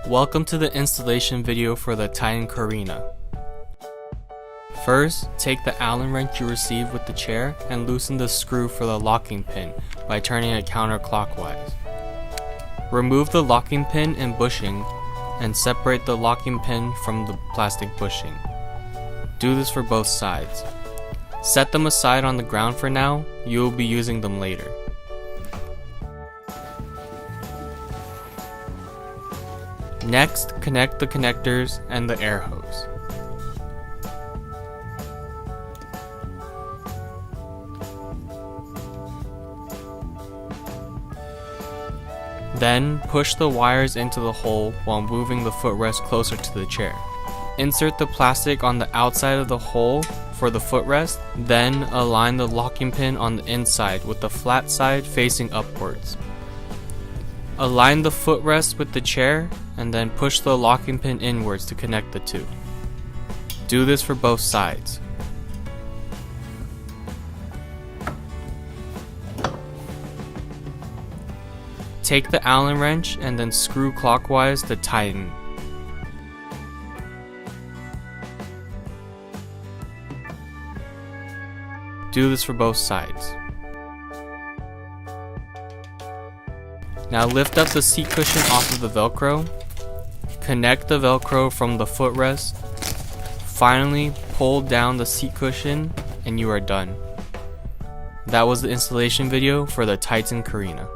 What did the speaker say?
Welcome to the installation video for the TP-Carina. First, take the Allen wrench you received with the chair and loosen the screw for the locking pin by turning it counterclockwise. Remove the locking pin and bushing and separate the locking pin from the plastic bushing. Do this for both sides. Set them aside on the ground for now, you will be using them later. Next, connect the connectors and the air hose. Then, push the wires into the hole while moving the footrest closer to the chair. Insert the plastic on the outside of the hole for the footrest, then align the locking pin on the inside with the flat side facing upwards. Align the footrest with the chair and then push the locking pin inwards to connect the two. Do this for both sides. Take the Allen wrench and then screw clockwise to tighten. Do this for both sides. Now lift up the seat cushion off of the Velcro. Connect the Velcro from the footrest. Finally, pull down the seat cushion and you are done. That was the installation video for the TP-Carina.